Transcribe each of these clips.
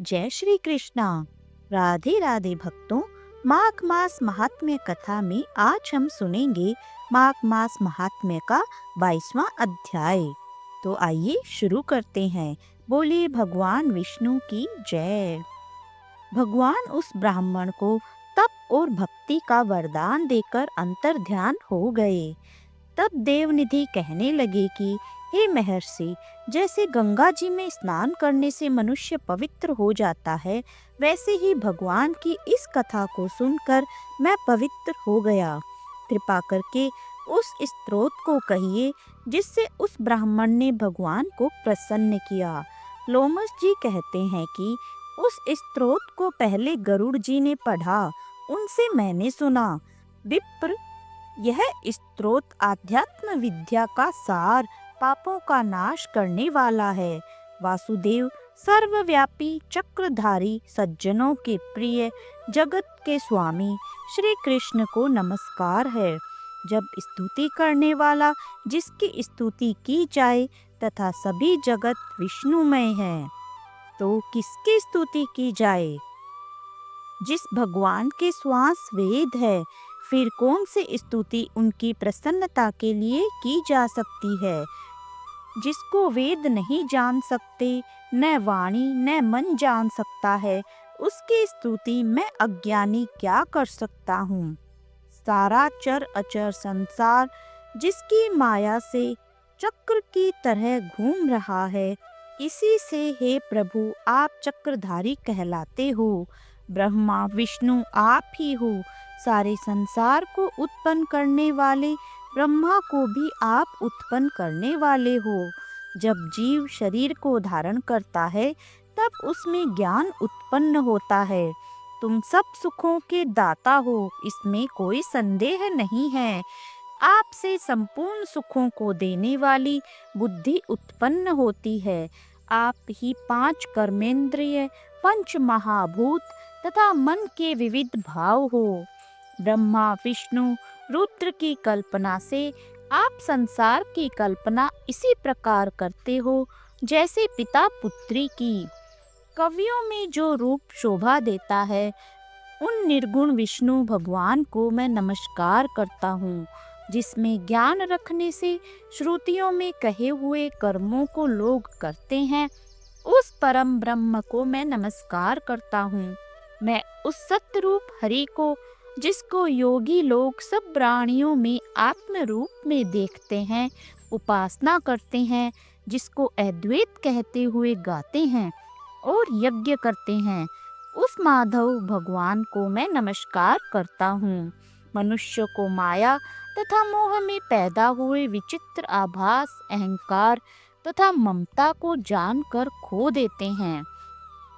जय श्री कृष्णा। राधे राधे भक्तों। माघ मास महात्म्य कथा में आज हम सुनेंगे माघ मास महात्म्य का 22वां अध्याय। तो आइए शुरू करते हैं। बोलिए भगवान विष्णु की जय। भगवान उस ब्राह्मण को तप और भक्ति का वरदान देकर अंतर ध्यान हो गए। तब देवनिधि कहने लगे कि हे महर्षि, जैसे गंगा जी में स्नान करने से मनुष्य पवित्र हो जाता है, वैसे ही भगवान की इस कथा को सुनकर मैं पवित्र हो गया। कृपा करके उस स्तोत्र को कहिए जिससे उस ब्राह्मण ने भगवान को प्रसन्न किया। लोमस जी कहते हैं कि उस स्तोत्र को पहले गरुड़ जी ने पढ़ा, उनसे मैंने सुना। विप्र, यह स्तोत्र आध्यात्म विद्या का सार, पापों का नाश करने वाला है। वासुदेव सर्वव्यापी चक्रधारी सज्जनों के प्रिय जगत के स्वामी श्री कृष्ण को नमस्कार है। जब स्तुति करने वाला जिसकी स्तुति की जाए तथा सभी जगत विष्णुमय है, तो किसकी स्तुति की जाए? जिस भगवान के श्वास वेद है, फिर कौन सी स्तुति उनकी प्रसन्नता के लिए की जा सकती है? जिसको वेद नहीं जान सकते, न वाणी न मन जान सकता है, उसकी स्तुति मैं अज्ञानी क्या कर सकता हूँ? सारा चर अचर संसार जिसकी माया से चक्र की तरह घूम रहा है, इसी से हे प्रभु आप चक्रधारी कहलाते हो। ब्रह्मा विष्णु आप ही हो। सारे संसार को उत्पन्न करने वाले ब्रह्मा को भी आप उत्पन्न करने वाले हो। जब जीव शरीर को धारण करता है, तब उसमें ज्ञान उत्पन्न होता है। तुम सब सुखों के दाता हो, इसमें कोई संदेह नहीं है। आपसे संपूर्ण सुखों को देने वाली बुद्धि उत्पन्न होती है। आप ही 5 कर्मेंद्रिय, 5 महाभूत तथा मन के विविध भाव हो। ब्रह्मा विष्णु रुद्र की कल्पना से आप संसार की कल्पना इसी प्रकार करते हो जैसे पिता पुत्री की। कवियों में जो रूप शोभा देता है, उन निर्गुण विष्णु भगवान को मैं नमस्कार करता हूँ। जिसमें ज्ञान रखने से श्रुतियों में कहे हुए कर्मों को लोग करते हैं, उस परम ब्रह्म को मैं नमस्कार करता हूँ। मैं उस सत्य रूप हरि को, जिसको योगी लोग सब प्राणियों में आत्म रूप में देखते हैं, उपासना करते हैं, जिसको अद्वैत कहते हुए गाते हैं और यज्ञ करते हैं, उस माधव भगवान को मैं नमस्कार करता हूँ। मनुष्य को माया तथा मोह में पैदा हुए विचित्र आभास, अहंकार तथा ममता को जानकर खो देते हैं,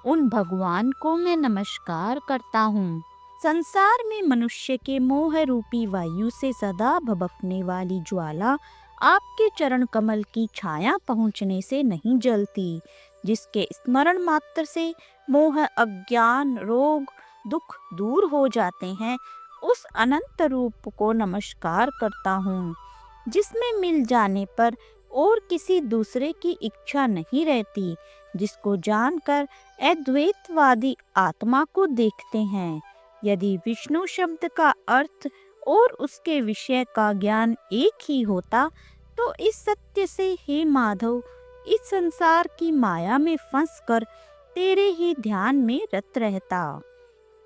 उन भगवान को मैं नमस्कार करता हूँ। संसार में मनुष्य के मोह रूपी वायु से सदा भभकने वाली ज्वाला आपके चरण कमल की छाया पहुँचने से नहीं जलती। जिसके स्मरण मात्र से मोह, अज्ञान, रोग, दुख दूर हो जाते हैं, उस अनंत रूप को नमस्कार करता हूँ। जिसमें मिल जाने पर और किसी दूसरे की इच्छा नहीं रहती, जिसको जानकर अद्वैतवादी आत्मा को देखते हैं। यदि विष्णु शब्द का अर्थ और उसके विषय का ज्ञान एक ही होता, तो इस सत्य से हे माधव इस संसार की माया में फंसकर तेरे ही ध्यान में रत रहता।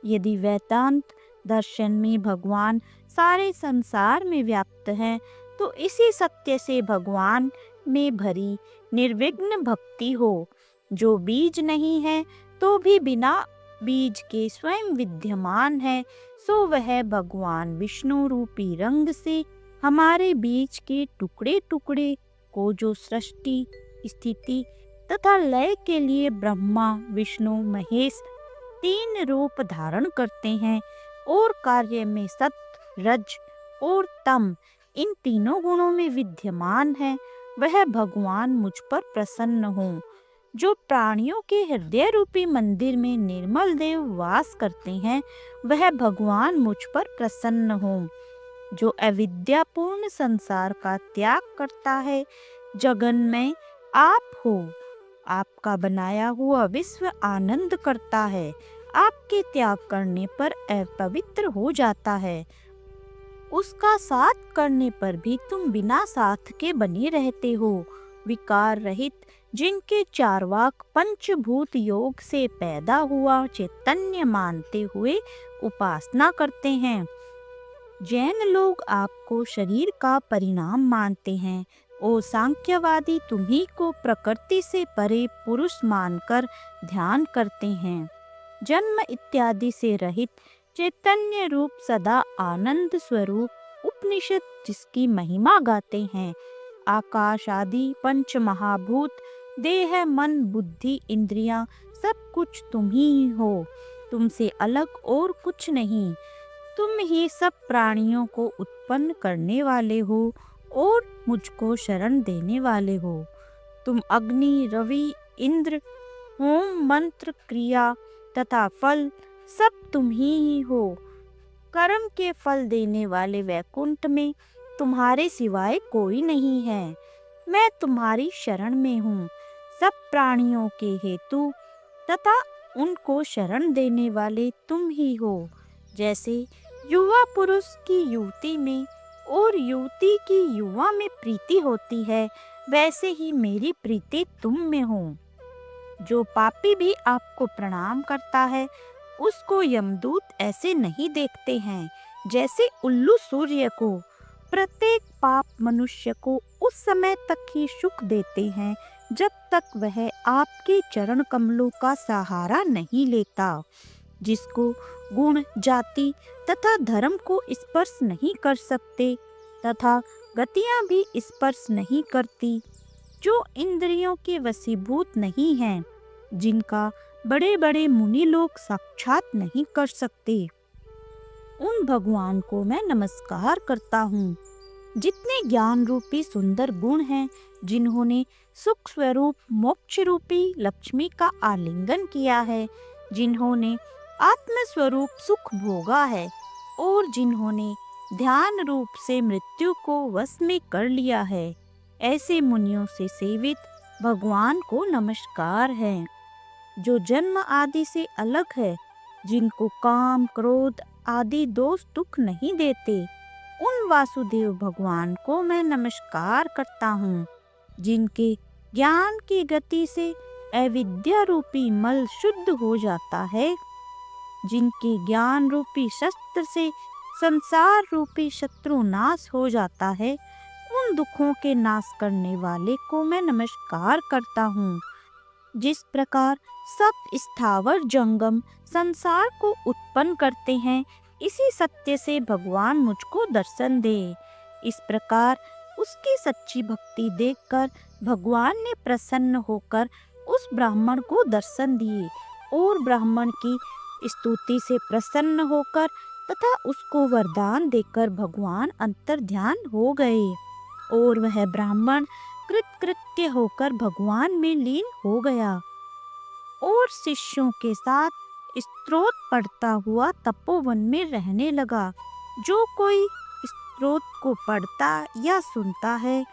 यदि वेदांत दर्शन में भगवान सारे संसार में व्याप्त हैं, तो इसी सत्य से भगवान में भरी निर्विघ्न भक्ति हो। जो बीज नहीं है तो भी बिना बीज के स्वयं विद्यमान है, सो वह भगवान विष्णु रूपी रंग से हमारे बीज के टुकड़े टुकड़े को जो सृष्टि, स्थिति तथा लय के लिए ब्रह्मा विष्णु महेश 3 रूप धारण करते हैं और कार्य में सत्व, रज और तम इन तीनों गुणों में विद्यमान है, वह भगवान मुझ पर प्रसन्न हो। जो प्राणियों के हृदय रूपी मंदिर में निर्मल देव वास करते हैं, वह भगवान मुझ पर प्रसन्न हो। जो अविद्यापूर्ण संसार का त्याग करता है, जगन में आप हो। आपका बनाया हुआ विश्व आनंद करता है, आपके त्याग करने पर अपवित्र हो जाता है। उसका साथ करने पर भी तुम बिना साथ के बने रहते हो। विकार रहित जिनके चारवाक पंचभूत योग से पैदा हुआ चैतन्य मानते हुए उपासना करते हैं। जैन लोग आपको शरीर का परिणाम मानते हैं और सांख्यवादी तुम्ही को प्रकृति से परे पुरुष मानकर ध्यान करते हैं। जन्म इत्यादि से रहित चैतन्य रूप सदा आनंद स्वरूप उपनिषद जिसकी महिमा गाते हैं। आकाश आदि पंच महाभूत, देह मन बुद्धि इंद्रियां, सब कुछ तुम ही हो। तुमसे अलग और कुछ नहीं। तुम ही सब प्राणियों को उत्पन्न करने वाले हो और मुझको शरण देने वाले हो। तुम अग्नि, रवि, इंद्र, होम, मंत्र, क्रिया तथा फल सब तुम ही हो। कर्म के फल देने वाले वैकुंठ में तुम्हारे सिवाय कोई नहीं है। मैं तुम्हारी शरण में हूँ। सब प्राणियों के हेतु तथा उनको शरण देने वाले तुम ही हो। जैसे युवा पुरुष की युवती में और युवती की युवा में प्रीति होती है, वैसे ही मेरी प्रीति तुम में हो। जो पापी भी आपको प्रणाम करता है, उसको यमदूत ऐसे नहीं देखते हैं जैसे उल्लू सूर्य को। प्रत्येक पाप मनुष्य को उस समय तक ही सुख देते हैं जब तक वह आपके चरण कमलों का सहारा नहीं लेता। जिसको गुण, जाति तथा धर्म को स्पर्श नहीं कर सकते तथा गतियां भी स्पर्श नहीं करती, जो इंद्रियों के वशीभूत नहीं हैं, जिनका बड़े बड़े मुनि लोग साक्षात नहीं कर सकते, उन भगवान को मैं नमस्कार करता हूँ। जितने ज्ञान रूपी सुंदर गुण हैं, जिन्होंने सुख स्वरूप मोक्ष रूपी लक्ष्मी का आलिंगन किया है, जिन्होंने आत्म स्वरूप सुख भोगा है और जिन्होंने ध्यान रूप से मृत्यु को वश में कर लिया है, ऐसे मुनियों से सेवित भगवान को नमस्कार है। जो जन्म आदि से अलग है, जिनको काम क्रोध आदि दोष दुख नहीं देते, उन वासुदेव भगवान को मैं नमस्कार करता हूँ। जिनके ज्ञान की गति से अविद्या रूपी मल शुद्ध हो जाता है, जिनके ज्ञान रूपी शस्त्र से संसार रूपी शत्रु नाश हो जाता है, उन दुखों के नाश करने वाले को मैं नमस्कार करता हूँ। जिस प्रकार सब स्थावर जंगम संसार को उत्पन्न करते हैं, इसी सत्य से भगवान मुझको दर्शन दे। इस प्रकार उसकी सच्ची भक्ति देखकर भगवान ने प्रसन्न होकर उस ब्राह्मण को दर्शन दिए और ब्राह्मण की स्तुति से प्रसन्न होकर तथा उसको वरदान देकर भगवान अंतर्ध्यान हो गए और वह ब्राह्मण कृतकृत्य होकर भगवान में लीन हो गया और शिष्यों के साथ स्तोत्र पढ़ता हुआ तपोवन में रहने लगा। जो कोई स्तोत्र को पढ़ता या सुनता है,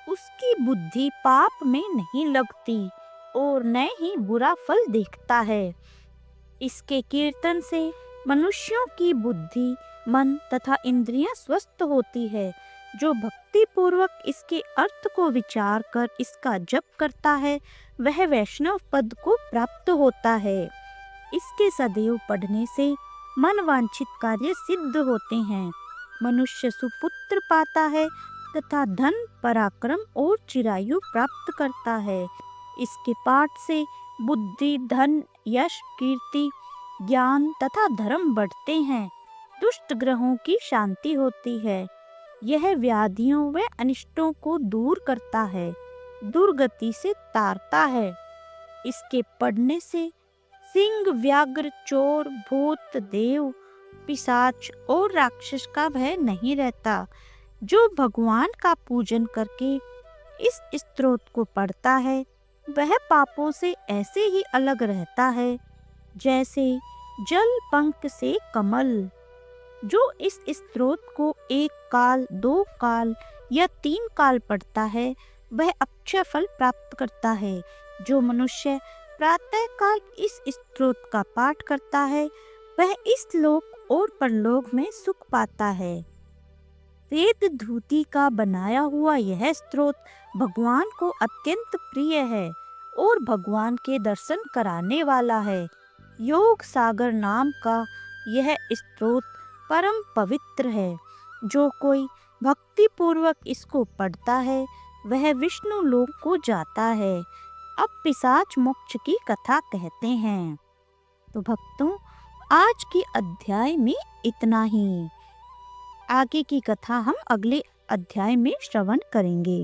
उसकी बुद्धि पाप में नहीं लगती और न ही बुरा फल देखता है। इसके कीर्तन से मनुष्यों की बुद्धि, मन तथा इंद्रियां स्वस्थ होती है। जो भक्ति पूर्वक इसके अर्थ को विचार कर इसका जप करता है, वह वैष्णव पद को प्राप्त होता है। इसके सदैव पढ़ने से मन वांछित कार्य सिद्ध होते हैं। मनुष्य सुपुत्र पाता है तथा धन, पराक्रम और चिरायु प्राप्त करता है। इसके पाठ से बुद्धि, धन, यश, कीर्ति, ज्ञान तथा धर्म बढ़ते हैं। दुष्ट ग्रहों की शांति होती है। यह व्याधियों व अनिष्टों को दूर करता है, दुर्गति से तारता है। इसके पढ़ने से सिंह, व्याघ्र, चोर, भूत, देव, पिशाच और राक्षस का भय नहीं रहता। जो भगवान का पूजन करके इस स्तोत्र को पढ़ता है, वह पापों से ऐसे ही अलग रहता है जैसे जल पंख से कमल। जो इस स्तोत्र को 1 काल, 2 काल या 3 काल पढ़ता है, वह अक्षय फल प्राप्त करता है। जो मनुष्य प्रातःकाल इस स्तोत्र का पाठ करता है वह इस लोक और परलोक में सुख पाता है। वेद धूति का बनाया हुआ यह स्तोत्र भगवान को अत्यंत प्रिय है और भगवान के दर्शन कराने वाला है। योग सागर नाम का यह स्तोत्र परम पवित्र है। जो कोई भक्ति पूर्वक इसको पढ़ता है वह विष्णु लोक को जाता है। अब पिशाच मोक्ष की कथा कहते हैं। तो भक्तों, आज की अध्याय में इतना ही। आगे की कथा हम अगले अध्याय में श्रवण करेंगे।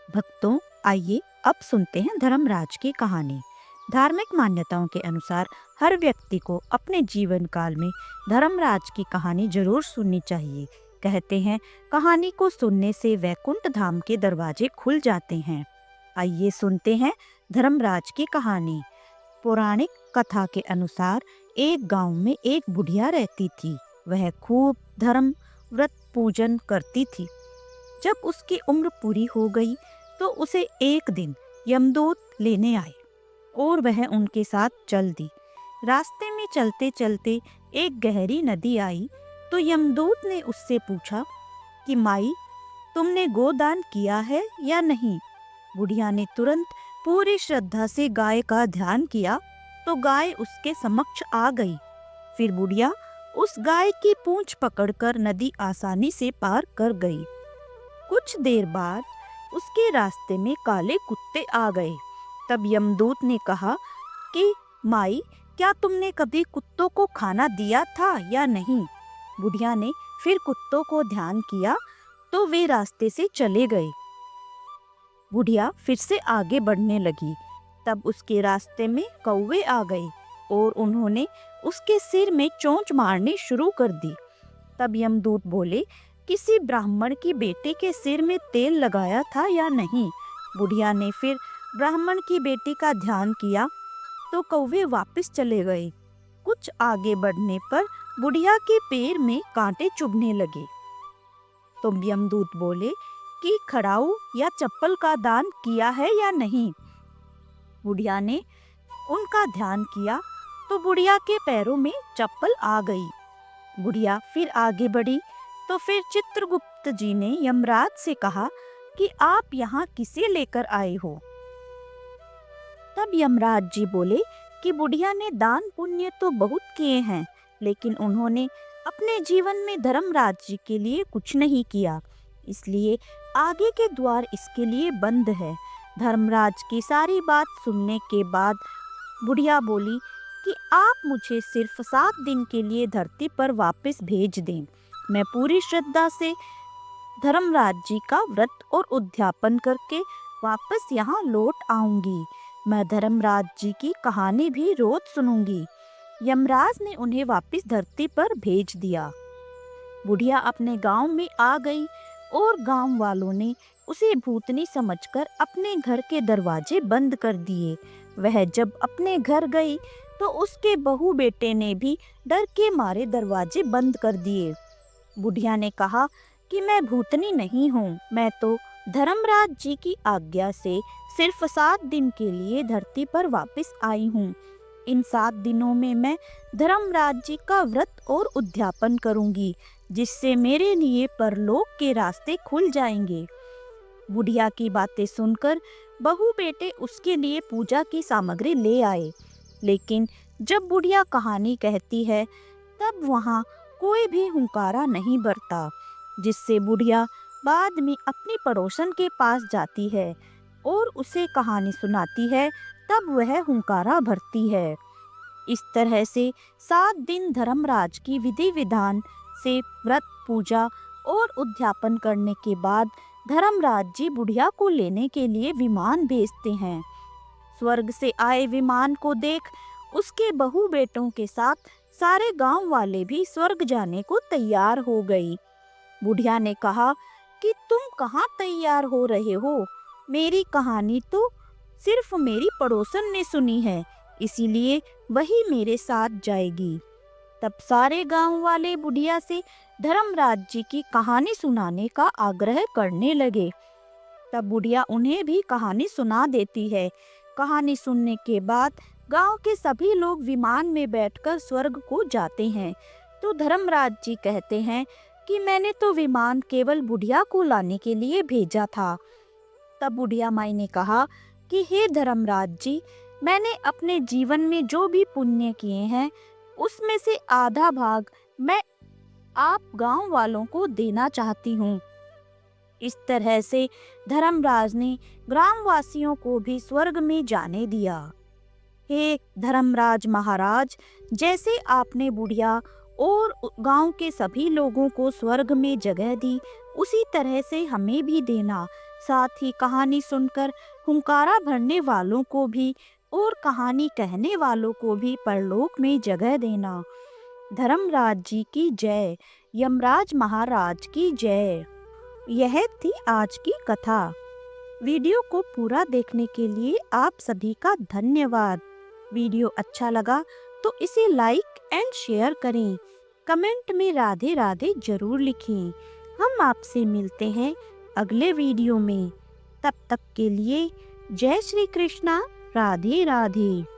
भक्तों, आइए अब सुनते हैं धर्मराज की कहानी। धार्मिक मान्यताओं के अनुसार हर व्यक्ति को अपने जीवन काल में धर्मराज की कहानी जरूर सुननी चाहिए। कहते हैं कहानी को सुनने से वैकुंठ धाम के दरवाजे खुल जाते हैं। आइए सुनते हैं धर्मराज की कहानी। पौराणिक कथा के अनुसार एक गांव में एक बुढ़िया रहती थी। वह खूब धर्म व्रत पूजन करती थी। जब उसकी उम्र पूरी हो गई तो उसे एक दिन यमदूत लेने आए और वह उनके साथ चल दी। रास्ते में चलते चलते एक गहरी नदी आई तो यमदूत ने उससे पूछा कि माई, तुमने गोदान किया है या नहीं? बुढ़िया ने तुरंत पूरी श्रद्धा से गाय का ध्यान किया तो गाय उसके समक्ष आ गई। फिर बुढ़िया उस गाय की पूंछ पकड़कर नदी आसानी से पार कर गई। कुछ देर बाद उसके रास्ते में काले कुत्ते आ गए। तब यमदूत ने कहा कि माई, क्या तुमने कभी कुत्तों को खाना दिया था या नहीं? बुढ़िया ने फिर कुत्तों को ध्यान किया तो वे रास्ते से चले गए। बुढ़िया फिर से आगे बढ़ने लगी। तब उसके रास्ते में कौवे आ गए और उन्होंने उसके सिर में चोंच मारनी शुरू कर दी। तब यमदूत बोले, किसी ब्राह्मण की बेटे के सिर में तेल लगाया था या नहीं? बुढ़िया ने फिर ब्राह्मण की बेटी का ध्यान किया तो कौवे वापस चले गए। कुछ आगे बढ़ने पर बुढ़िया के पैर में कांटे चुभने लगे। तो यमदूत बोले कि खड़ाऊ या चप्पल का दान किया है या नहीं? बुढ़िया ने उनका ध्यान किया तो बुढ़िया के पैरों में चप्पल आ गई। बुढ़िया फिर आगे बढ़ी तो फिर चित्रगुप्त जी ने यमराज से कहा कि आप यहाँ किसे लेकर आए हो? तब यमराज जी बोले कि बुढ़िया ने दान पुण्य तो बहुत किए हैं, लेकिन उन्होंने अपने जीवन में धर्मराज जी के लिए कुछ नहीं किया, इसलिए आगे के द्वार इसके लिए बंद है। धर्मराज की सारी बात सुनने के बाद बुढ़िया बोली कि आप मुझे सिर्फ 7 दिन के लिए धरती पर वापस भेज दें। मैं पूरी श्रद्धा से धर्मराज जी का व्रत और उद्यापन करके वापस यहाँ लौट आऊंगी। मैं धर्मराज जी की कहानी भी रोज सुनूंगी। यमराज ने उन्हें वापस धरती पर भेज दिया। बुढ़िया अपने गांव में आ गई और गांव वालों ने उसे भूतनी समझकर अपने घर के दरवाजे बंद कर दिए। वह जब अपने घर गई तो उसके बहू बेटे ने भी डर के मारे दरवाजे बंद कर दिए। बुढ़िया ने कहा कि मैं भूतनी नहीं हूँ, मैं तो धर्मराज जी की आज्ञा से सिर्फ 7 दिन के लिए धरती पर वापस आई हूँ। इन 7 दिनों में मैं धर्मराज जी का व्रत और उद्यापन करूंगी, जिससे मेरे लिए परलोक के रास्ते खुल जाएंगे। बुढ़िया की बातें सुनकर बहू बेटे उसके लिए पूजा की सामग्री ले आए, लेकिन जब बुढ़िया कहानी कहती है तब वहाँ कोई भी हुंकारा नहीं बरता, जिससे बुढ़िया बाद में अपनी पड़ोसन के पास जाती है और उसे कहानी सुनाती है, तब वह हुंकारा भरती है। इस तरह से 7 दिन धर्मराज की विधि विधान से व्रत पूजा और उद्यापन करने के बाद धर्मराज जी बुढ़िया को लेने के लिए विमान भेजते हैं। स्वर्ग से आए विमान को देख उसके बहू बेटों के साथ सारे गांव वाले भी स्वर्ग जाने को तैयार हो गई। बुढ़िया ने कहा कि तुम कहाँ तैयार हो रहे हो? मेरी कहानी तो सिर्फ मेरी पड़ोसन ने सुनी है, इसीलिए वही मेरे साथ जाएगी। तब सारे गांव वाले बुढ़िया से धर्मराज जी की कहानी सुनाने का आग्रह करने लगे। तब बुढ़िया उन्हें भी कहानी सुना देती है कहानी सुनने के बाद गांव के सभी लोग विमान में बैठकर स्वर्ग को जाते हैं। तो धर्मराज जी कहते हैं कि मैंने तो विमान केवल बुढ़िया को लाने के लिए भेजा था। तब बुढ़िया माई ने कहा कि हे धर्मराज जी, मैंने अपने जीवन में जो भी पुण्य किए हैं उसमें से आधा भाग मैं आप गांव वालों को देना चाहती हूँ। इस तरह से धर्मराज ने ग्रामवासियों को भी स्वर्ग में जाने दिया। हे धर्मराज महाराज, जैसे आपने बुढ़िया और गांव के सभी लोगों को स्वर्ग में जगह दी, उसी तरह से हमें भी देना। साथ ही कहानी सुनकर हुंकारा भरने वालों को भी और कहानी कहने वालों को भी परलोक में जगह देना। धर्मराज जी की जय। यमराज महाराज की जय। यह थी आज की कथा। वीडियो को पूरा देखने के लिए आप सभी का धन्यवाद। वीडियो अच्छा लगा तो इसे लाइक एंड शेयर करें। कमेंट में राधे राधे जरूर लिखें। हम आपसे मिलते हैं अगले वीडियो में। तब तक के लिए जय श्री कृष्णा। राधे राधे।